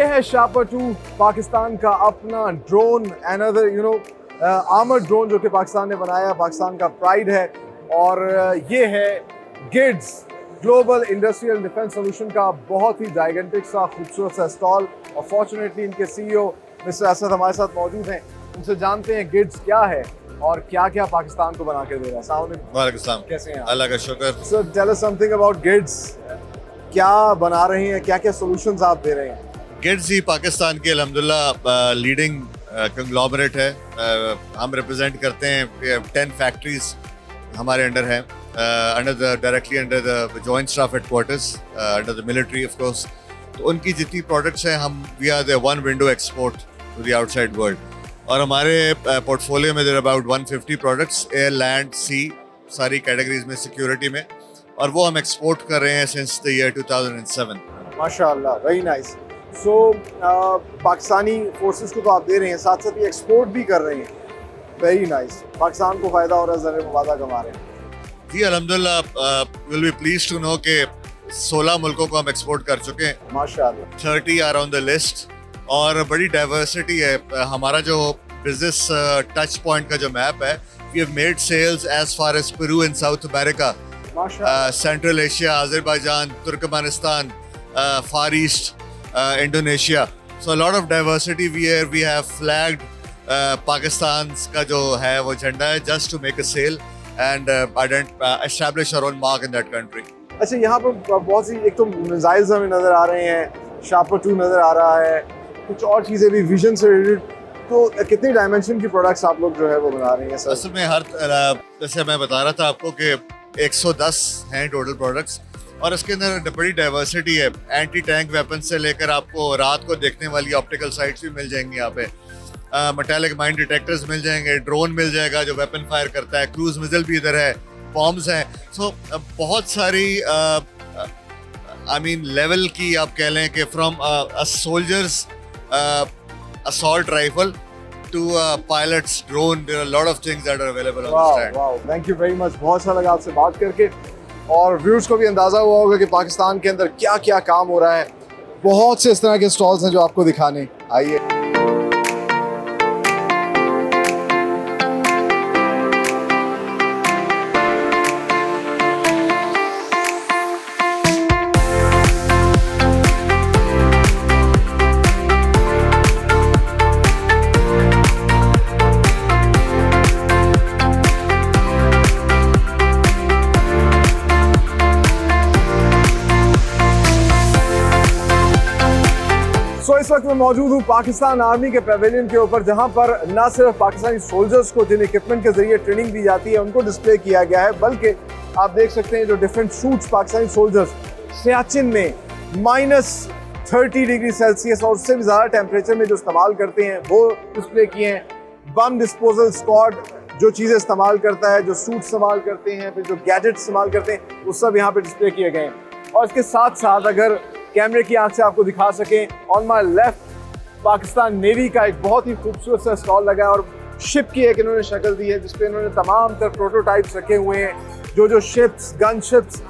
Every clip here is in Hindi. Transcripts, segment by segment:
है शापर-2, पाकिस्तान का अपना ड्रोन, अनदर आर्मर्ड ड्रोन जो कि पाकिस्तान ने बनाया, पाकिस्तान का प्राइड है। और ये है गिड्स ग्लोबल इंडस्ट्रियल डिफेंस सोल्यूशन का बहुत ही जाइगेंटिक सा खूबसूरत सा स्टॉल। और फॉर्चुनेटली इनके सीईओ मिस्टर असद हमारे साथ मौजूद हैं। उनसे जानते हैं गिड्स क्या है और क्या क्या पाकिस्तान को बना के दे रहा है। वालेकुम सलाम। कैसे हैं? अल्लाह का शुक्र। So tell us something about kids. क्या बना रहे हैं, क्या क्या सॉल्यूशंस आप दे रहे हैं? गिड्स ही पाकिस्तान के अल्हम्दुलिल्लाह लीडिंग कंग्लोमरेट है। हम रिप्रेजेंट करते हैं 10 फैक्ट्रीज हमारे अंडर हैं, directly under the joint staff headquarters, under the military of course. तो उनकी जितनी प्रोडक्ट्स हैं, हम we are the one window export to the outside world. और हमारे पोर्टफोलियो में there about 150 products, air, land, sea, सारी कैटेगरीज में, सिक्योरिटी में, और वो हम एक्सपोर्ट कर रहे हैं सिंस द ईयर 2007। माशाल्लाह, वेरी नाइस। सो पाकिस्तानी फोर्सेस को तो आप दे रहे हैं, साथ साथ ये एक्सपोर्ट भी कर रहे हैं। Very nice. पाकिस्तान को फ़ायदा हो रहा है, ज़र मुबादा कमा रहे हैं। जी अल्हम्दुलिल्लाह, will be pleased to know कि 16 मुल्कों को हम एक्सपोर्ट कर चुके हैं। माशाल्लाह। 30 आर ऑन द लिस्ट। और बड़ी डाइवर्सिटी है। हमारा जो बिजनेस टच पॉइंट का जो मैप है, we have made sales as far as Peru in South America, Central Asia, Azerbaijan, Turkmenistan, Far East, Indonesia. So lot of diversity we have flagged Pakistan का जो है वो झंडा है, just to make a sale and establish our own mark in that country. अच्छा, यहाँ पर बहुत सी, एक तो मिसाइल्स हमें नज़र आ रहे हैं, शापर-2 नज़र आ रहा है, कुछ और चीज़ें भी विजन से रिलेटेड। तो कितनी डायमेंशन की प्रोडक्ट्स आप लोग जो है वो बना रहे हैं सर? असल में जैसे मैं बता रहा था आपको कि 110 हैं टोटल प्रोडक्ट्स, और इसके अंदर बड़ी डाइवर्सिटी है। एंटी टैंक वेपन से लेकर आपको रात को देखने वाली ऑप्टिकल साइट्स भी मिल जाएंगी यहाँ पे, मेटालिक माइन डिटेक्टर्स मिल जाएंगे, ड्रोन मिल जाएगा जो वेपन फायर करता है, क्रूज मिसाइल भी इधर है, बॉम्ब्स हैं। सो बहुत सारी आई मीन लेवल की आप कह लें कि from a soldiers assault rifle to pilots drone, there are a lot of things that are available on the stand. Wow, thank you very much. बहुत अच्छा लगा आपसे बात करके, और व्यूअर्स को भी अंदाजा हुआ होगा कि पाकिस्तान के अंदर क्या क्या काम हो रहा है। बहुत से इस तरह के स्टॉल्स हैं जो आपको दिखाने आइए। इस वक्त मैं मौजूद हूँ पाकिस्तान आर्मी के पेविलियन के ऊपर, जहाँ पर न सिर्फ पाकिस्तानी सोल्जर्स को जिन इक्विपमेंट के जरिए ट्रेनिंग दी जाती है उनको डिस्प्ले किया गया है, बल्कि आप देख सकते हैं जो different shoots Pakistani soldiers Siachen में -30 डिग्री सेल्सियस और उससे भी ज़्यादा टेम्परेचर में जो इस्तेमाल करते हैं वो डिस्प्ले किए हैं। बम डिस्पोजल स्क्वाड जो चीज़ें इस्तेमाल करता है, जो सूट इस्तेमाल करते हैं, फिर जो गैजेट्स इस्तेमाल करते हैं, वो सब यहाँ पे डिस्प्ले किए गए हैं। और इसके साथ साथ अगर कैमरे की आंख से आपको दिखा सकें, on my left Pakistan navy का एक बहुत ही खूबसूरत सा स्टॉल लगा है, और शिप की एक इन्होंने शक्ल दी है जिसपे इन्होंने तमाम तरह प्रोटोटाइप्स रखे हुए हैं। जो ships, gun ships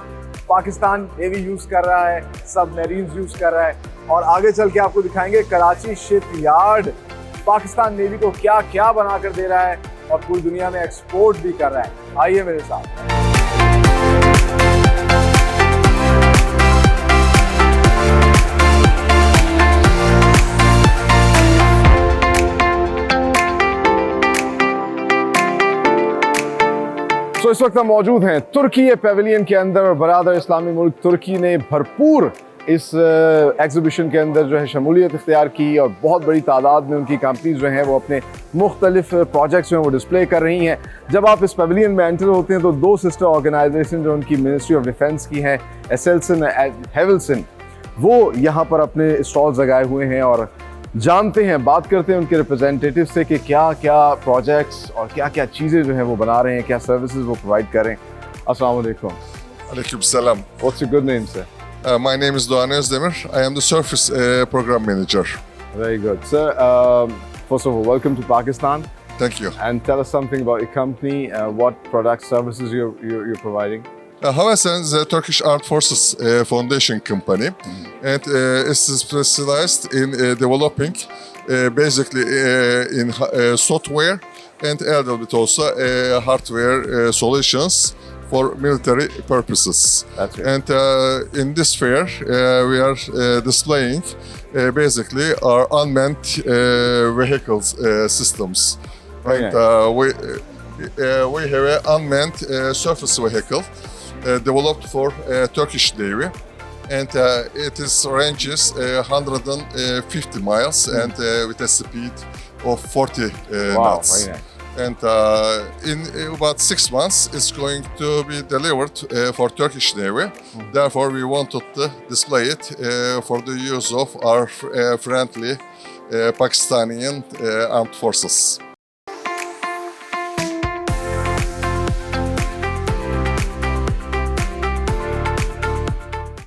Pakistan navy use कर रहा है, सब मरीन्स यूज़ कर रहा है। और आगे चल के आपको दिखाएंगे Karachi ship yard Pakistan navy को क्या क्या बना कर दे रहा है और पूरी दुनिया में एक्सपोर्ट भी कर रहा है। आइए मेरे साथ। तो इस वक्त हम मौजूद हैं तुर्की पेविलियन के अंदर, और बरादर इस्लामी मुल्क तुर्की ने भरपूर इस एग्जीबिशन के अंदर जो है शमूलियत इख्तियार की, और बहुत बड़ी तादाद में उनकी कंपनीज जो हैं वो अपने मुख्तलिफ प्रोजेक्ट्स जो हैं वो डिस्प्ले कर रही हैं। जब आप इस पेविलियन में एंटर होते हैं तो 2 सिस्टर ऑर्गेनाइजेशन जो उनकी मिनिस्ट्री ऑफ डिफेंस की हैं, एसेल्सन हेवल्सन, वो यहाँ पर अपने स्टॉल्स लगाए हुए हैं। और जानते हैं, बात करते हैं उनके रिप्रेजेंटेटिव से कि क्या क्या प्रोजेक्ट्स और क्या क्या चीज़ें जो हैं वो बना रहे हैं, क्या सर्विसेज वो प्रोवाइड करें। अस्सलाम वालेकुम। Alaikum salam. What's your good name, sir? My name is Doğan Özdemir. I am the Surface Program Manager. Very good. Sir, first of all, welcome to Pakistan. Thank you. And tell us something about your company, what products, services you're providing. Havelsan is a Turkish Armed Forces foundation company, and is specialized in developing basically in software and a little bit also hardware solutions for military purposes. That's it. And in this fair, we are displaying basically our unmanned vehicles systems. Very And nice. we have an unmanned surface vehicle developed for Turkish Navy, and it is ranges 150 miles and with a speed of 40 Wow, knots. very nice. And in about 6 months, it's going to be delivered for Turkish Navy. Therefore, we wanted to display it for the use of our friendly Pakistani armed forces.